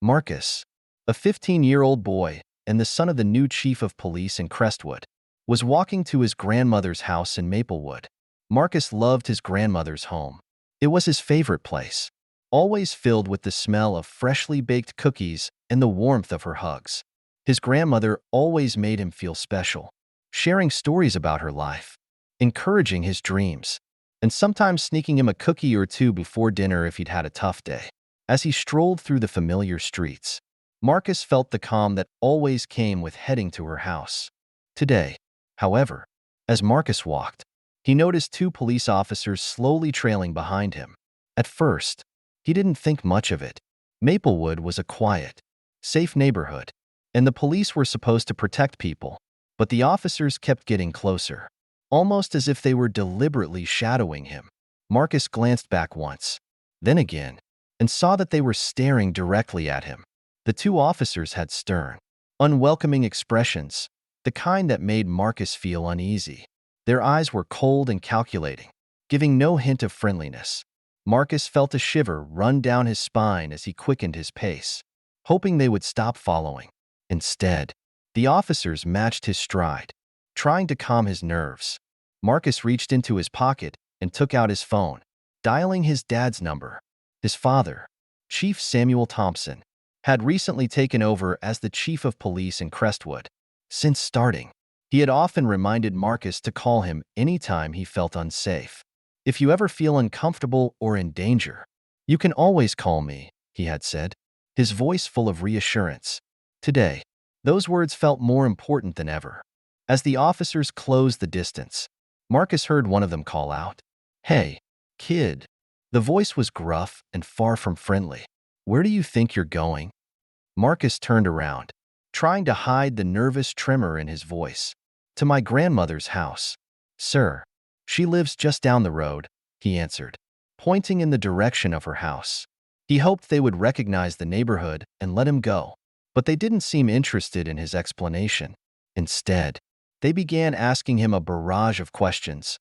Marcus, a 15-year-old boy and the son of the new chief of police in Crestwood, was walking to his grandmother's house in Maplewood. Marcus loved his grandmother's home. It was his favorite place, always filled with the smell of freshly baked cookies and the warmth of her hugs. His grandmother always made him feel special, sharing stories about her life, encouraging his dreams, and sometimes sneaking him a cookie or two before dinner if he'd had a tough day. As he strolled through the familiar streets, Marcus felt the calm that always came with heading to her house. Today, however, as Marcus walked, he noticed two police officers slowly trailing behind him. At first, he didn't think much of it. Maplewood was a quiet, safe neighborhood, and the police were supposed to protect people, but the officers kept getting closer, almost as if they were deliberately shadowing him. Marcus glanced back once, then again, and saw that they were staring directly at him. The two officers had stern, unwelcoming expressions, the kind that made Marcus feel uneasy. Their eyes were cold and calculating, giving no hint of friendliness. Marcus felt a shiver run down his spine as he quickened his pace, hoping they would stop following. Instead, the officers matched his stride, trying to calm his nerves. Marcus reached into his pocket and took out his phone, dialing his dad's number. His father, Chief Samuel Thompson, had recently taken over as the chief of police in Crestwood. Since starting, he had often reminded Marcus to call him anytime he felt unsafe. "If you ever feel uncomfortable or in danger, you can always call me," he had said, his voice full of reassurance. Today, those words felt more important than ever. As the officers closed the distance, Marcus heard one of them call out, "Hey, kid." The voice was gruff and far from friendly. "Where do you think you're going?" Marcus turned around, trying to hide the nervous tremor in his voice. "To my grandmother's house, sir. She lives just down the road," he answered, pointing in the direction of her house. He hoped they would recognize the neighborhood and let him go, but they didn't seem interested in his explanation. Instead, they began asking him a barrage of questions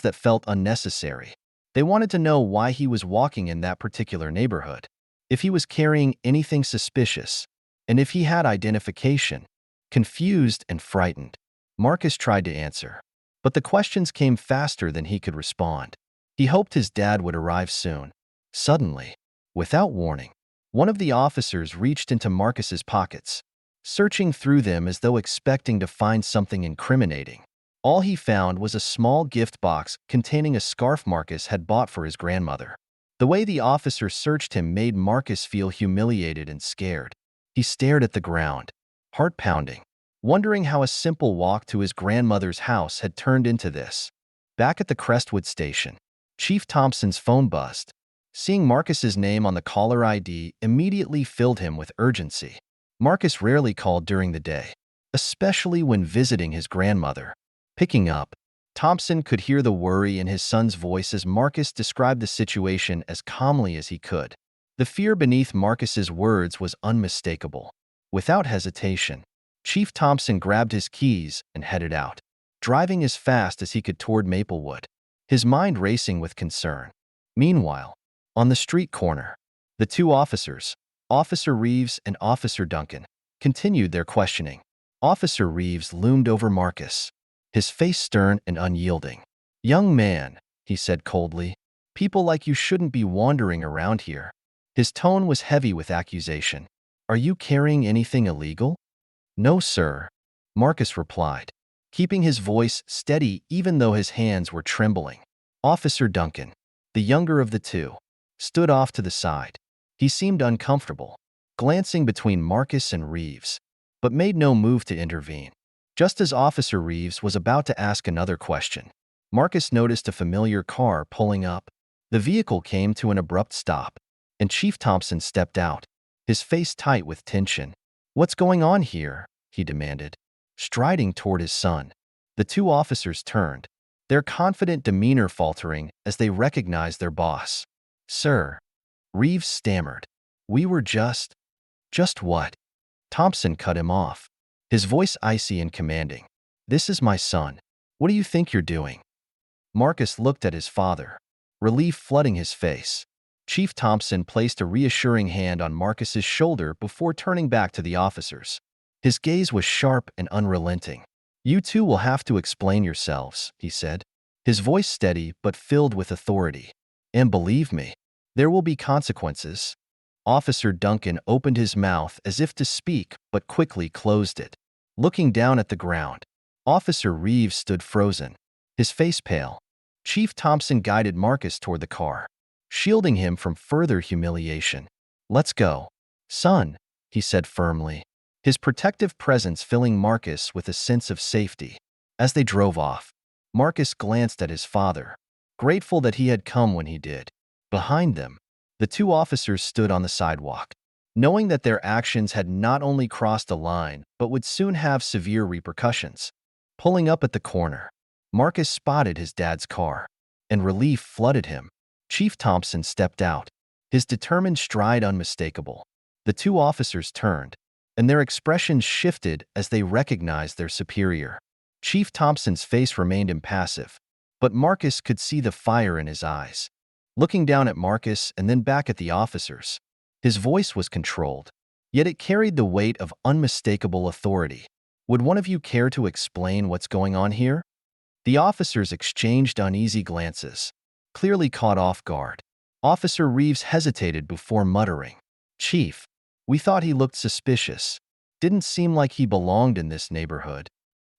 that felt unnecessary. They wanted to know why he was walking in that particular neighborhood, if he was carrying anything suspicious, and if he had identification. Confused and frightened, Marcus tried to answer, but the questions came faster than he could respond. He hoped his dad would arrive soon. Suddenly, without warning, one of the officers reached into Marcus's pockets, searching through them as though expecting to find something incriminating. All he found was a small gift box containing a scarf Marcus had bought for his grandmother. The way the officer searched him made Marcus feel humiliated and scared. He stared at the ground, heart pounding, wondering how a simple walk to his grandmother's house had turned into this. Back at the Crestwood station, Chief Thompson's phone buzzed. Seeing Marcus's name on the caller ID immediately filled him with urgency. Marcus rarely called during the day, especially when visiting his grandmother. Picking up, Thompson could hear the worry in his son's voice as Marcus described the situation as calmly as he could. The fear beneath Marcus's words was unmistakable. Without hesitation, Chief Thompson grabbed his keys and headed out, driving as fast as he could toward Maplewood, his mind racing with concern. Meanwhile, on the street corner, the two officers, Officer Reeves and Officer Duncan, continued their questioning. Officer Reeves loomed over Marcus, his face stern and unyielding. "Young man," he said coldly, "people like you shouldn't be wandering around here." His tone was heavy with accusation. "Are you carrying anything illegal?" "No, sir," Marcus replied, keeping his voice steady even though his hands were trembling. Officer Duncan, the younger of the two, stood off to the side. He seemed uncomfortable, glancing between Marcus and Reeves, but made no move to intervene. Just as Officer Reeves was about to ask another question, Marcus noticed a familiar car pulling up. The vehicle came to an abrupt stop, and Chief Thompson stepped out, his face tight with tension. "What's going on here?" he demanded, striding toward his son. The two officers turned, their confident demeanor faltering as they recognized their boss. "Sir," Reeves stammered, "we were just what?" Thompson cut him off, his voice icy and commanding. "This is my son. What do you think you're doing?" Marcus looked at his father, relief flooding his face. Chief Thompson placed a reassuring hand on Marcus's shoulder before turning back to the officers. His gaze was sharp and unrelenting. "You two will have to explain yourselves," he said, his voice steady but filled with authority. "And believe me, there will be consequences." Officer Duncan opened his mouth as if to speak but quickly closed it. Looking down at the ground, Officer Reeves stood frozen, his face pale. Chief Thompson guided Marcus toward the car, shielding him from further humiliation. "Let's go, son," he said firmly, his protective presence filling Marcus with a sense of safety. As they drove off, Marcus glanced at his father, grateful that he had come when he did. Behind them, the two officers stood on the sidewalk, knowing that their actions had not only crossed a line but would soon have severe repercussions. Pulling up at the corner, Marcus spotted his dad's car, and relief flooded him. Chief Thompson stepped out, his determined stride unmistakable. The two officers turned, and their expressions shifted as they recognized their superior. Chief Thompson's face remained impassive, but Marcus could see the fire in his eyes. Looking down at Marcus and then back at the officers, his voice was controlled, yet it carried the weight of unmistakable authority. "Would one of you care to explain what's going on here?" The officers exchanged uneasy glances, clearly caught off guard. Officer Reeves hesitated before muttering, "Chief, we thought he looked suspicious. Didn't seem like he belonged in this neighborhood."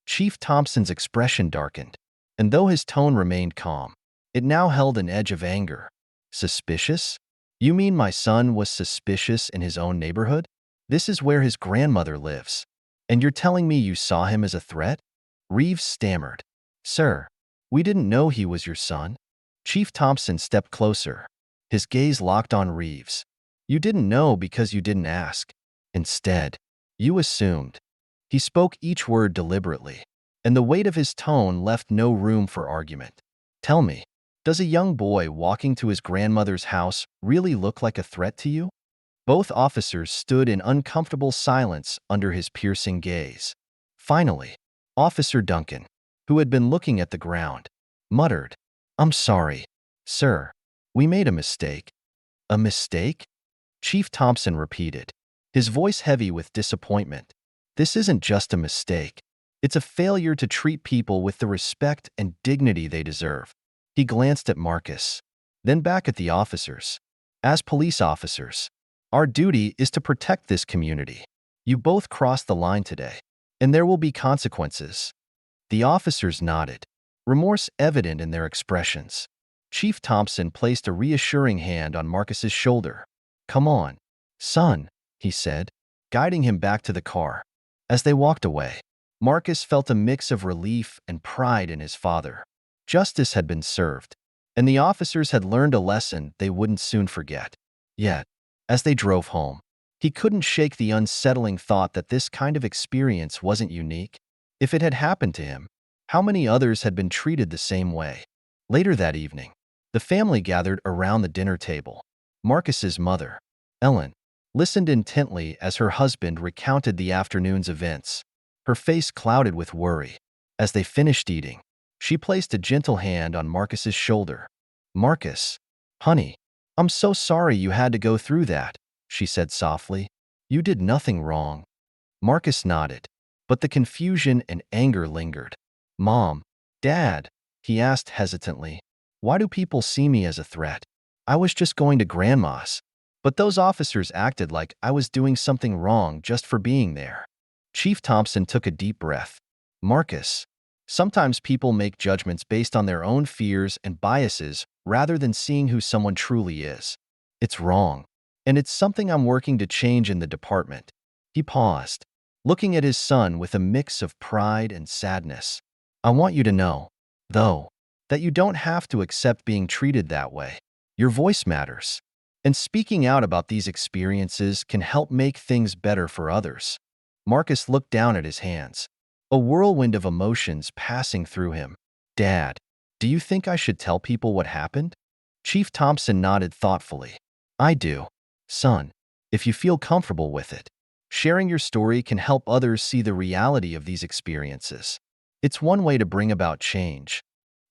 Chief Thompson's expression darkened, and though his tone remained calm, it now held an edge of anger. "Suspicious? You mean my son was suspicious in his own neighborhood? This is where his grandmother lives. And you're telling me you saw him as a threat?" Reeves stammered, "Sir, we didn't know he was your son." Chief Thompson stepped closer, his gaze locked on Reeves. "You didn't know because you didn't ask. Instead, you assumed." He spoke each word deliberately, and the weight of his tone left no room for argument. "Tell me, does a young boy walking to his grandmother's house really look like a threat to you?" Both officers stood in uncomfortable silence under his piercing gaze. Finally, Officer Duncan, who had been looking at the ground, muttered, "I'm sorry, sir. We made a mistake." "A mistake?" Chief Thompson repeated, his voice heavy with disappointment. "This isn't just a mistake. It's a failure to treat people with the respect and dignity they deserve." He glanced at Marcus, then back at the officers. "As police officers, our duty is to protect this community. You both crossed the line today, and there will be consequences." The officers nodded, remorse evident in their expressions. Chief Thompson placed a reassuring hand on Marcus's shoulder. "Come on, son," he said, guiding him back to the car. As they walked away, Marcus felt a mix of relief and pride in his father. Justice had been served, and the officers had learned a lesson they wouldn't soon forget. Yet, as they drove home, he couldn't shake the unsettling thought that this kind of experience wasn't unique. If it had happened to him, how many others had been treated the same way? Later that evening, the family gathered around the dinner table. Marcus's mother, Ellen, listened intently as her husband recounted the afternoon's events, her face clouded with worry. As they finished eating, she placed a gentle hand on Marcus's shoulder. "Marcus, honey, I'm so sorry you had to go through that," she said softly. "You did nothing wrong." Marcus nodded, but the confusion and anger lingered. "Mom, Dad," he asked hesitantly, "why do people see me as a threat? I was just going to Grandma's. But those officers acted like I was doing something wrong just for being there." Chief Thompson took a deep breath. "Marcus, sometimes people make judgments based on their own fears and biases rather than seeing who someone truly is. It's wrong, and it's something I'm working to change in the department." He paused, looking at his son with a mix of pride and sadness. "I want you to know, though, that you don't have to accept being treated that way. Your voice matters, and speaking out about these experiences can help make things better for others." Marcus looked down at his hands, a whirlwind of emotions passing through him. "Dad, do you think I should tell people what happened?" Chief Thompson nodded thoughtfully. "I do, son, if you feel comfortable with it. Sharing your story can help others see the reality of these experiences. It's one way to bring about change."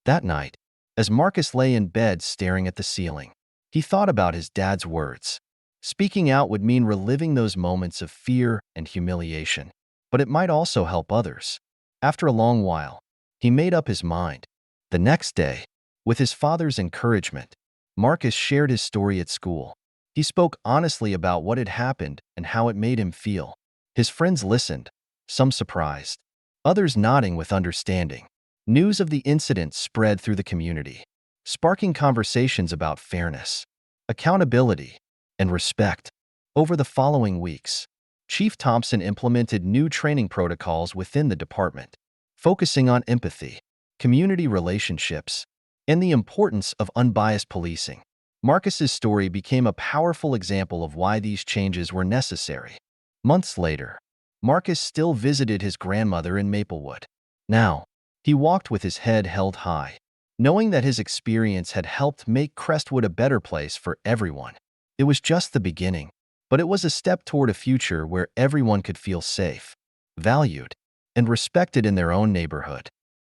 That night, as Marcus lay in bed staring at the ceiling, He thought about his dad's words. Speaking out would mean reliving those moments of fear and humiliation, but it might also help others. After a long while, he made up his mind. The next day, with his father's encouragement, Marcus shared his story at school. He spoke honestly about what had happened and how it made him feel. His friends listened, some surprised, others nodding with understanding. News of the incident spread through the community, sparking conversations about fairness, accountability, and respect. Over the following weeks, Chief Thompson implemented new training protocols within the department, focusing on empathy, community relationships, and the importance of unbiased policing. Marcus's story became a powerful example of why these changes were necessary. Months later, Marcus still visited his grandmother in Maplewood. Now, he walked with his head held high, knowing that his experience had helped make Crestwood a better place for everyone. It was just the beginning, but it was a step toward a future where everyone could feel safe, valued, and respected in their own neighborhood.